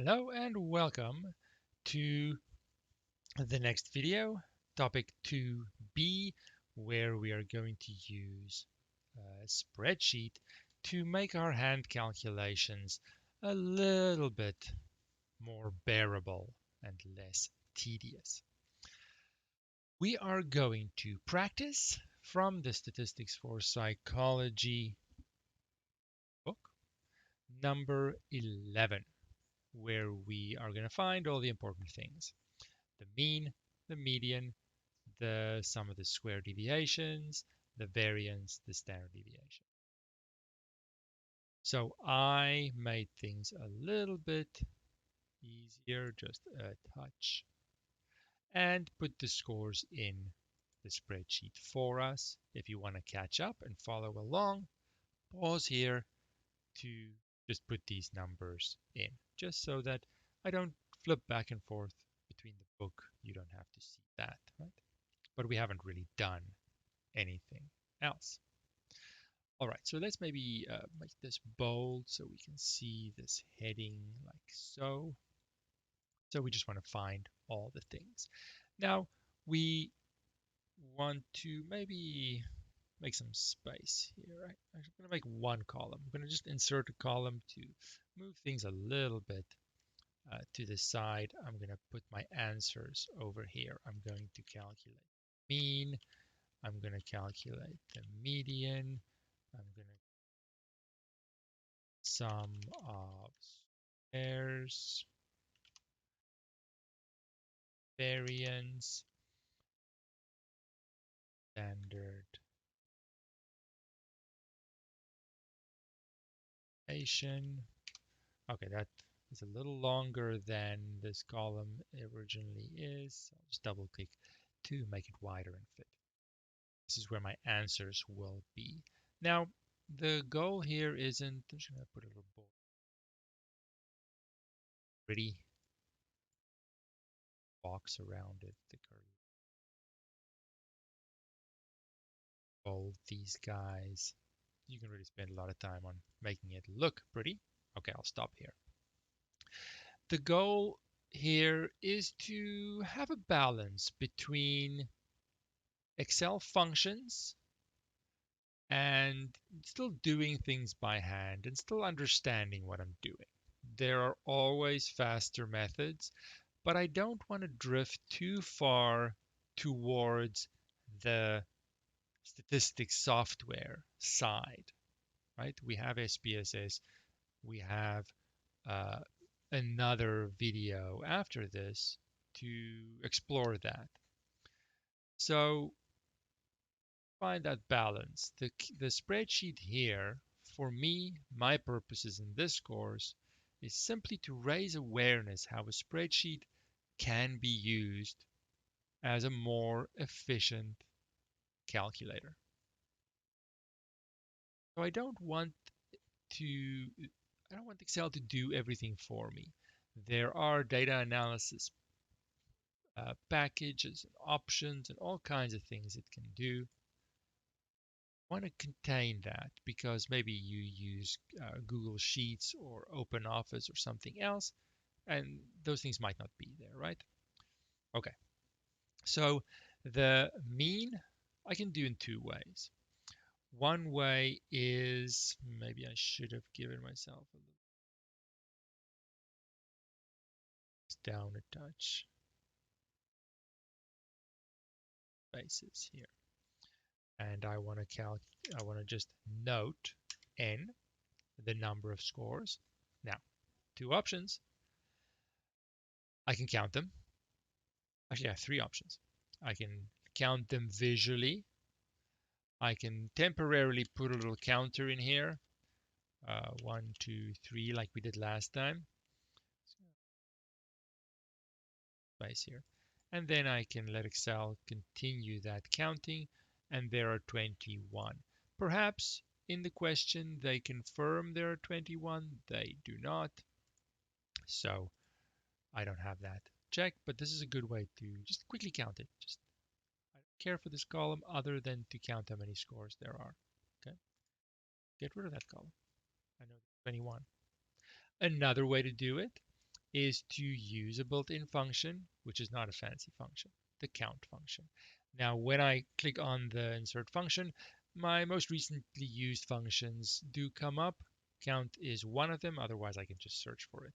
Hello and welcome to the next video, topic 2b, where we are going to use a spreadsheet to make our hand calculations a little bit more bearable and less tedious. We are going to practice from the Statistics for Psychology book, number 11, where we are going to find all the important things: the mean, the median, the sum of the square deviations, the variance, the standard deviation. So I made things a little bit easier, just a touch, and put the scores in the spreadsheet for us. If you want to catch up and follow along, pause here to just put these numbers in, just so that I don't flip back and forth between the book. You don't have to see that, right? But we haven't really done anything else. All right, so let's maybe make this bold so we can see this heading like so. So we just want to find all the things. Now we want to maybe make some space here, right? I'm going to make one column. I'm going to just insert a column to move things a little bit to the side. I'm going to put my answers over here. I'm going to calculate mean. I'm going to calculate the median. I'm going to sum of squares, variance, standard deviation. Okay, that is a little longer than this column originally is. I'll just double click to make it wider and fit. This is where my answers will be. Now, the goal here isn't, I'm just going to put a little pretty box around it, the curly bold, these guys. You can really spend a lot of time on making it look pretty. Okay, I'll stop here. The goal here is to have a balance between Excel functions and still doing things by hand and still understanding what I'm doing. There are always faster methods, but I don't want to drift too far towards the statistics software side, right? We have SPSS, we have uh, another video after this to explore that. So find that balance. The spreadsheet here, for me, my purposes in this course, is simply to raise awareness how a spreadsheet can be used as a more efficient calculator. So to, I don't want Excel to do everything for me. There are data analysis packages and options and all kinds of things it can do. Want to contain that because maybe you use Google Sheets or OpenOffice or something else, and those things might not be there, right? Okay, so the mean I can do in two ways. One way is, maybe I should have given myself a little down a touch, spaces here, and I want to just note n, the number of scores. Now, two options. I can count them. Actually, I have three options. I can count them visually. I can temporarily put a little counter in here. 1, 2, 3, like we did last time. Space here. And then I can let Excel continue that counting, and there are 21. Perhaps in the question they confirm there are 21. They do not. So I don't have that checked, but this is a good way to just quickly count it. Just I don't care for this column other than to count how many scores there are. Okay, get rid of that column. I know 21. Another way to do it is to use a built-in function, which is not a fancy function, the count function. Now, when I click on the insert function, my most recently used functions do come up. Count is one of them, otherwise I can just search for it.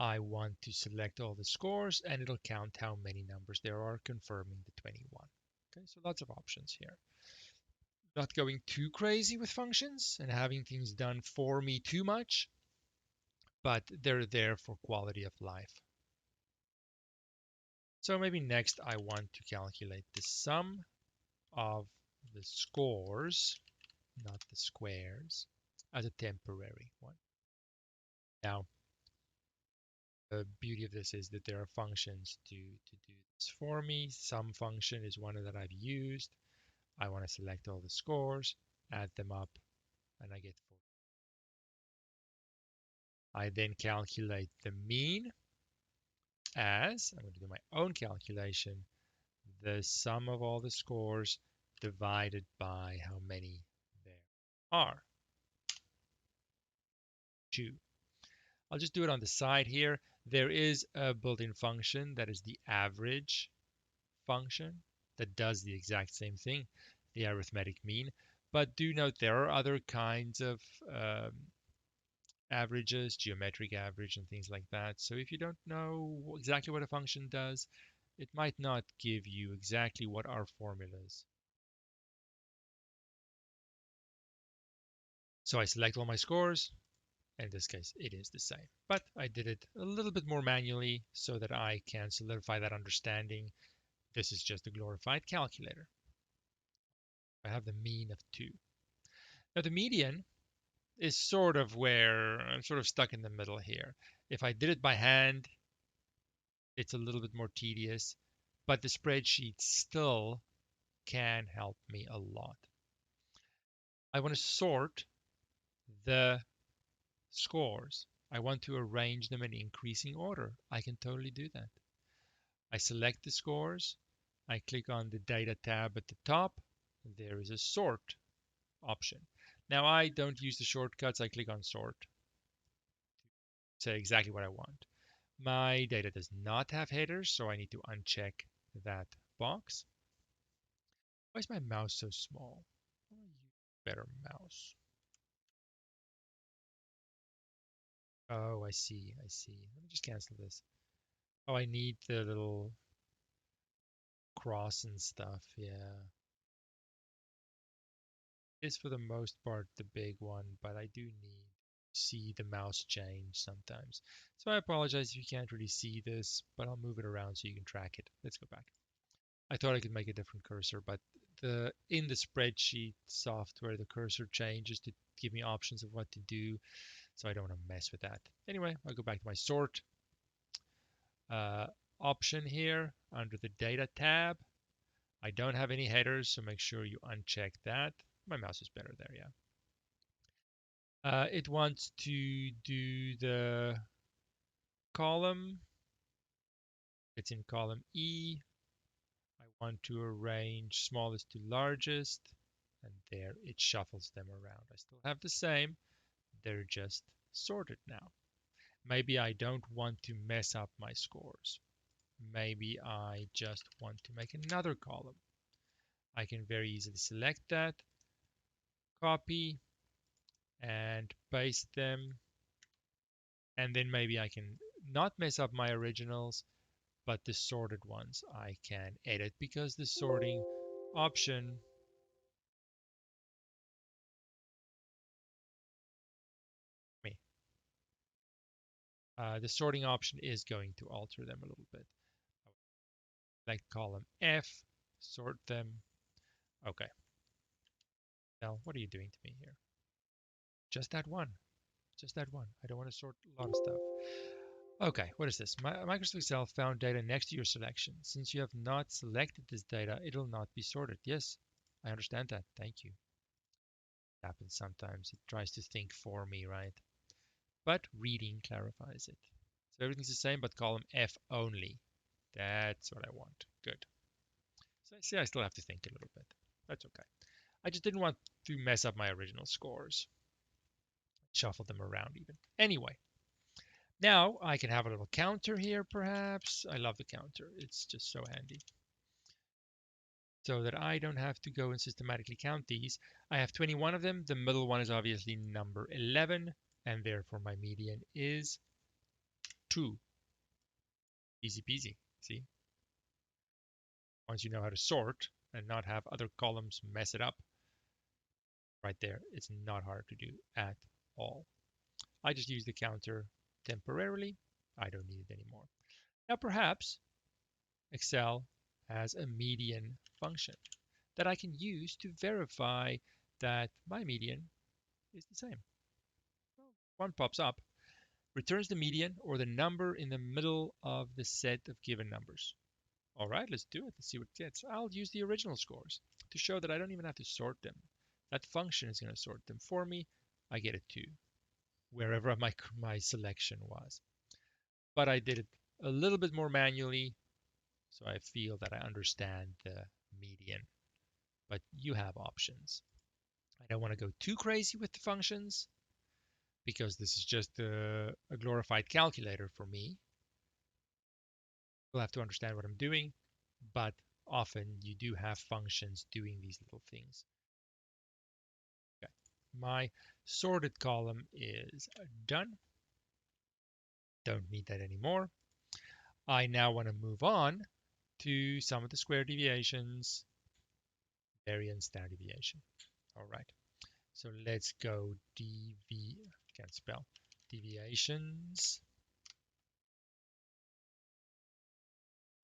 I want to select all the scores and it'll count how many numbers there are, confirming the 21. Okay, so lots of options here. Not going too crazy with functions and having things done for me too much, but they're there for quality of life. So maybe next I want to calculate the sum of the scores, not the squares, as a temporary one. Now, the beauty of this is that there are functions to do this for me. Sum function is one that I've used. I want to select all the scores, add them up, and I get 4. I then calculate the mean as, I'm going to do my own calculation, the sum of all the scores divided by how many there are. 2. I'll just do it on the side here. There is a built-in function that is the average function that does the exact same thing, the arithmetic mean. But do note there are other kinds of averages, geometric average and things like that. So if you don't know exactly what a function does, it might not give you exactly what our formula is. So I select all my scores. In this case, it is the same, but I did it a little bit more manually so that I can solidify that understanding. This is just a glorified calculator. I have the mean of 2. Now the median is sort of where I'm sort of stuck in the middle here. If I did it by hand, it's a little bit more tedious, but the spreadsheet still can help me a lot. I want to sort the scores. I want to arrange them in increasing order. I can totally do that. I select the scores. I click on the data tab at the top. There is a sort option. Now I don't use the shortcuts. I click on sort to say exactly what I want. My data does not have headers, so I need to uncheck that box. Why is my mouse so small? I want to use a better mouse. Oh, I see. I see. Let me just cancel this. Oh, I need the little cross and stuff. Yeah. It's for the most part the big one, but I do need to see the mouse change sometimes. So I apologize if you can't really see this, but I'll move it around so you can track it. Let's go back. I thought I could make a different cursor, but in the spreadsheet software, the cursor changes to give me options of what to do, so I don't want to mess with that. Anyway, I'll go back to my sort option here under the data tab. I don't have any headers, so make sure you uncheck that. My mouse is better there, yeah. It wants to do the column. It's in column E. I want to arrange smallest to largest, and there it shuffles them around. I still have the same. They're just sorted now. Maybe I don't want to mess up my scores. Maybe I just want to make another column. I can very easily select that, copy, and paste them. And then maybe I can not mess up my originals, but the sorted ones I can edit because the sorting option the sorting option is going to alter them a little bit. Like column F, sort them. Okay. Now, what are you doing to me here? Just that one. Just that one. I don't want to sort a lot of stuff. Okay, what is this? Microsoft Excel found data next to your selection. Since you have not selected this data, it will not be sorted. Yes, I understand that. Thank you. It happens sometimes. It tries to think for me, right? But reading clarifies it. So everything's the same, but column F only. That's what I want. Good. So I see I still have to think a little bit. That's okay. I just didn't want to mess up my original scores. Shuffle them around even. Anyway, Now I can have a little counter here, perhaps. I love the counter. It's just so handy. So that I don't have to go and systematically count these. I have 21 of them. The middle one is obviously number 11, and therefore my median is 2. Easy peasy. See? Once you know how to sort and not have other columns mess it up, right there, it's not hard to do at all. I just use the counter temporarily. I don't need it anymore. Now perhaps Excel has a median function that I can use to verify that my median is the same. Well, one pops up, returns the median or the number in the middle of the set of given numbers. All right, let's do it. Let's see what it gets. I'll use the original scores to show that I don't even have to sort them. That function is going to sort them for me. I get a 2, wherever my selection was. But I did it a little bit more manually, so I feel that I understand the median. But you have options. I don't want to go too crazy with the functions because this is just a glorified calculator for me. You'll have to understand what I'm doing, but often you do have functions doing these little things. Okay. My sorted column is done. Don't need that anymore. I now want to move on to some of the square deviations, variance, standard deviation. All right. So let's go can't spell, deviations,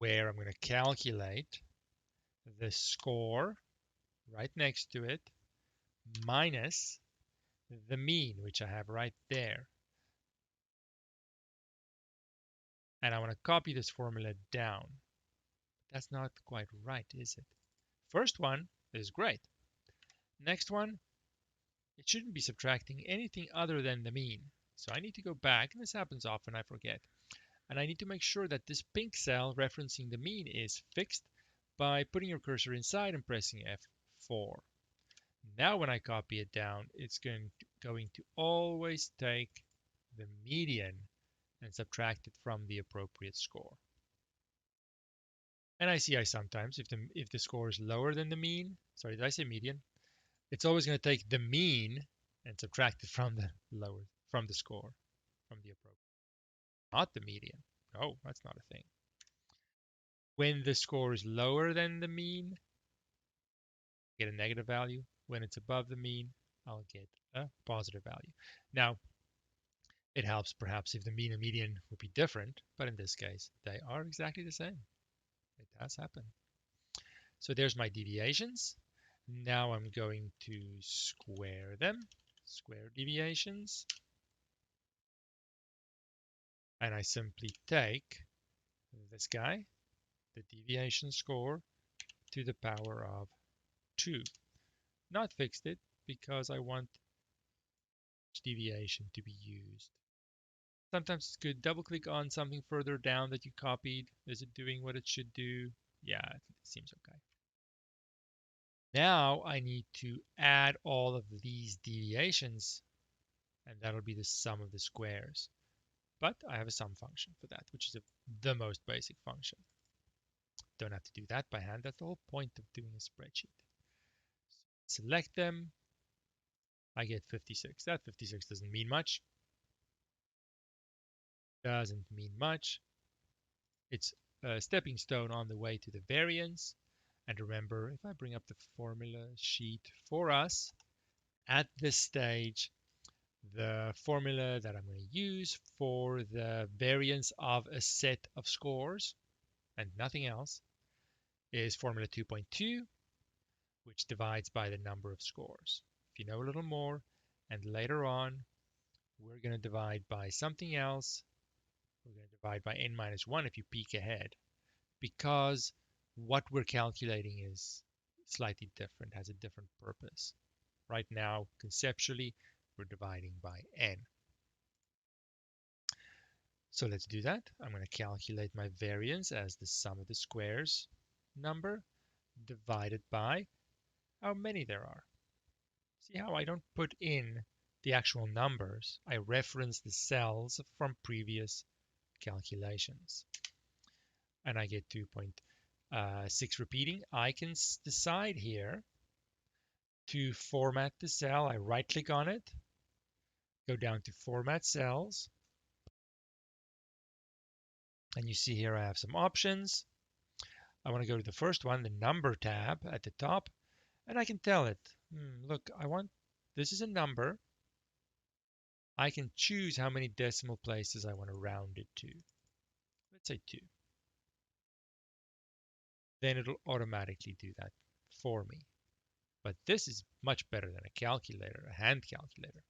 where I'm going to calculate the score right next to it minus the mean, which I have right there. And I want to copy this formula down. That's not quite right, is it? First one is great. Next one, it shouldn't be subtracting anything other than the mean. So I need to go back, and this happens often, I forget. And I need to make sure that this pink cell referencing the mean is fixed by putting your cursor inside and pressing F4. Now when I copy it down, it's going to always take the median and subtract it from the appropriate score. And I sometimes, if the score is lower than the mean, sorry, did I say median? It's always going to take the mean and subtract it from the score, from the appropriate, not the median. No, that's not a thing. When the score is lower than the mean, get a negative value. When it's above the mean, I'll get a positive value. Now, it helps perhaps if the mean and median would be different, but in this case, they are exactly the same. It does happen. So there's my deviations. Now I'm going to square them, square deviations. And I simply take this guy, the deviation score, to the power of 2. Not fixed it because I want each deviation to be used. Sometimes it's good. Double click on something further down that you copied. Is it doing what it should do? Yeah, it seems okay. Now I need to add all of these deviations, and that'll be the sum of the squares. But I have a sum function for that, which is the most basic function. Don't have to do that by hand. That's the whole point of doing a spreadsheet. Select them. I get 56. That 56 doesn't mean much. Doesn't mean much. It's a stepping stone on the way to the variance. And remember, if I bring up the formula sheet for us, at this stage, the formula that I'm going to use for the variance of a set of scores and nothing else is formula 2.2, which divides by the number of scores. If you know a little more, and later on, we're going to divide by something else. We're going to divide by n minus 1 if you peek ahead, because what we're calculating is slightly different, has a different purpose. Right now, conceptually, we're dividing by n. So let's do that. I'm going to calculate my variance as the sum of the squares number divided by how many there are. See how I don't put in the actual numbers. I reference the cells from previous calculations. And I get 2.6 repeating. I can decide here to format the cell. I right click on it, go down to format cells, and you see here I have some options. I want to go to the first one, the number tab at the top, and I can tell it, look, this is a number. I can choose how many decimal places I want to round it to. Let's say 2. Then it'll automatically do that for me. But this is much better than a calculator, a hand calculator,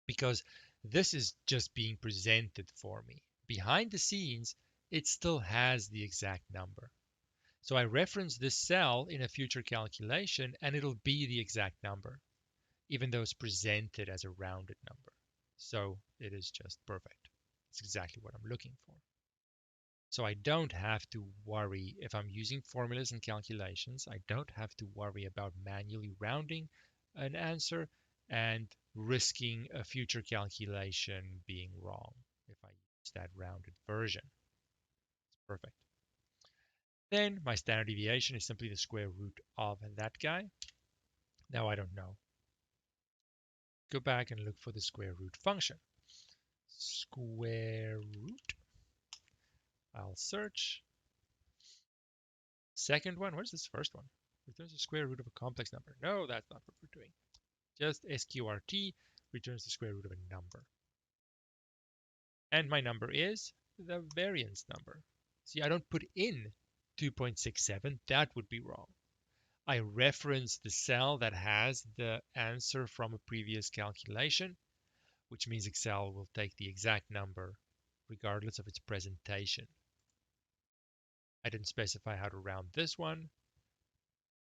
because this is just being presented for me. Behind the scenes, it still has the exact number. So I reference this cell in a future calculation and it'll be the exact number, even though it's presented as a rounded number. So it is just perfect. It's exactly what I'm looking for. So I don't have to worry if I'm using formulas and calculations. I don't have to worry about manually rounding an answer and risking a future calculation being wrong if I use that rounded version. It's perfect. Then my standard deviation is simply the square root of that guy. Now I don't know. Go back and look for the square root function. Square root. I'll search. Second one, where's this first one? Returns the square root of a complex number. No, that's not what we're doing. Just sqrt returns the square root of a number. And my number is the variance number. See, I don't put in 2.67. That would be wrong. I reference the cell that has the answer from a previous calculation, which means Excel will take the exact number regardless of its presentation. I didn't specify how to round this one,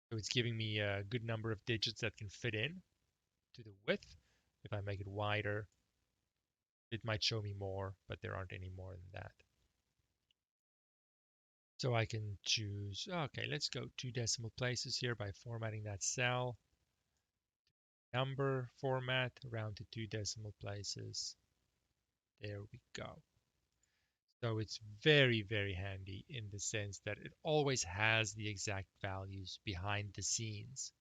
so it's giving me a good number of digits that can fit in to the width. If I make it wider, it might show me more, but there aren't any more than that. So I can choose, okay, let's go 2 decimal places here by formatting that cell. Number format, round to 2 decimal places. There we go. So it's very, very handy in the sense that it always has the exact values behind the scenes,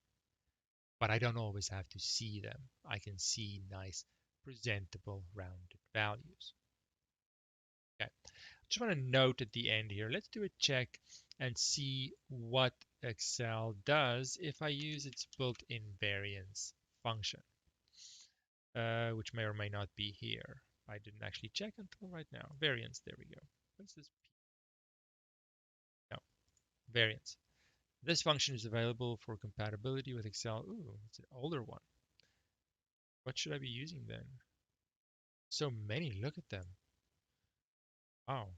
but I don't always have to see them. I can see nice, presentable, rounded values. Okay, just want to note at the end here, let's do a check and see what Excel does if I use its built-in variance function, which may or may not be here. I didn't actually check until right now. Variance, there we go. What's this? No, variance. This function is available for compatibility with Excel. Ooh, it's an older one. What should I be using then? So many, look at them. Wow.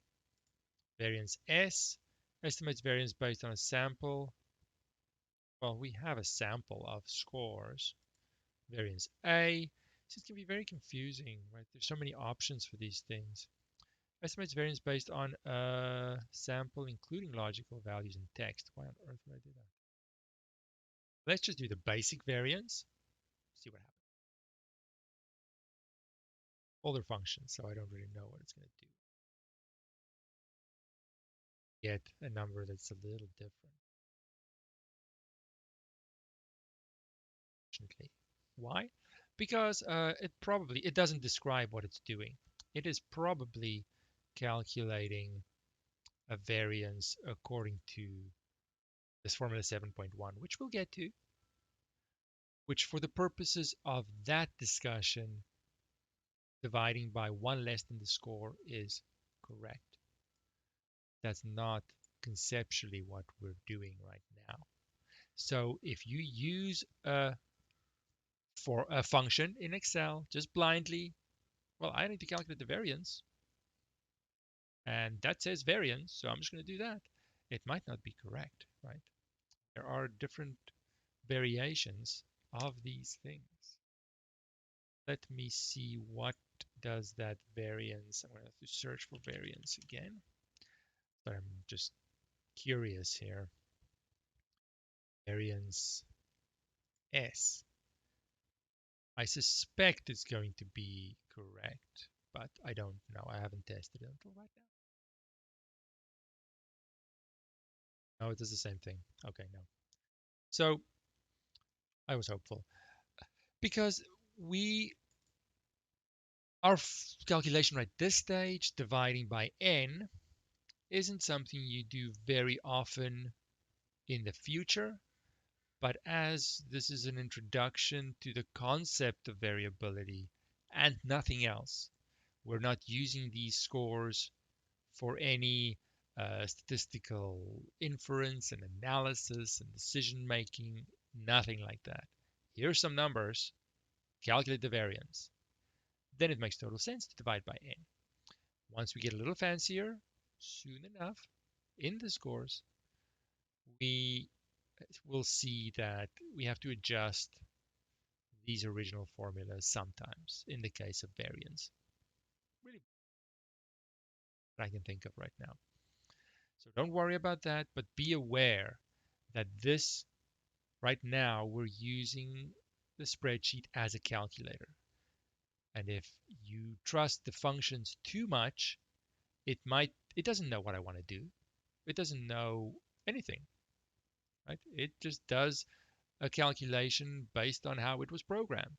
Variance S estimates variance based on a sample. Well, we have a sample of scores. Variance A. So it can be very confusing, right? There's so many options for these things. Estimates variance based on a sample, including logical values and text. Why on earth would I do that? Let's just do the basic variance. See what happens. Older function, so I don't really know what it's going to do. Get a number that's a little different. Why? Because it doesn't describe what it's doing. It is probably calculating a variance according to this formula 7.1, which we'll get to, which for the purposes of that discussion, dividing by 1 less than the score is correct. That's not conceptually what we're doing right now. So if you use for a function in Excel just blindly, well, I need to calculate the variance. And that says variance, so I'm just going to do that. It might not be correct, right? There are different variations of these things. Let me see what does that variance. I'm going to have to search for variance again. But I'm just curious here. Variance S. I suspect it's going to be correct, but I don't know. I haven't tested it until right now. No, it does the same thing. Okay, no. So I was hopeful because we our calculation right this stage, dividing by n, isn't something you do very often in the future. But as this is an introduction to the concept of variability and nothing else, we're not using these scores for any statistical inference and analysis and decision making, nothing like that. Here's some numbers, calculate the variance. Then it makes total sense to divide by n. Once we get a little fancier, soon enough, in the scores, we will see that we have to adjust these original formulas sometimes in the case of variance. Really, I can think of right now. So don't worry about that, but be aware that this right now we're using the spreadsheet as a calculator. And if you trust the functions too much, it doesn't know what I want to do. It doesn't know anything, right? It just does a calculation based on how it was programmed.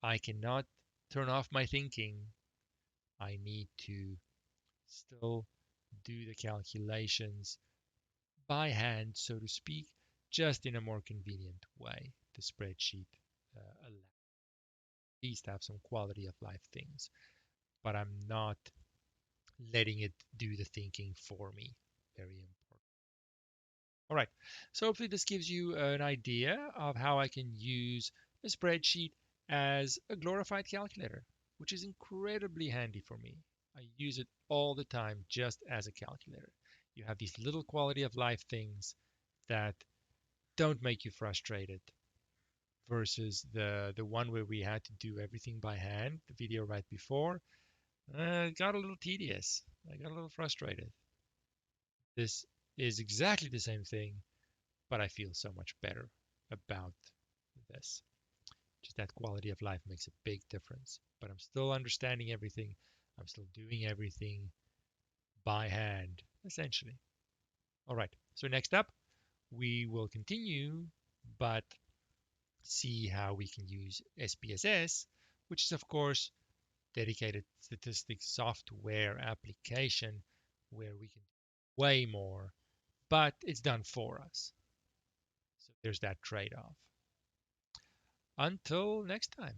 I cannot turn off my thinking. I need to still do the calculations by hand, so to speak, just in a more convenient way. The spreadsheet allows at least have some quality of life things, but I'm not letting it do the thinking for me. Very important. All right, so hopefully this gives you an idea of how I can use a spreadsheet as a glorified calculator, which is incredibly handy for me. I use it all the time just as a calculator. You have these little quality of life things that don't make you frustrated versus the one where we had to do everything by hand, the video right before. It got a little tedious. I got a little frustrated. This is exactly the same thing, but I feel so much better about this. Just that quality of life makes a big difference. But I'm still understanding everything. I'm still doing everything by hand, essentially. All right. So next up, we will continue, but see how we can use SPSS, which is, of course, dedicated statistics software application where we can do way more, but it's done for us. So there's that trade off. Until next time.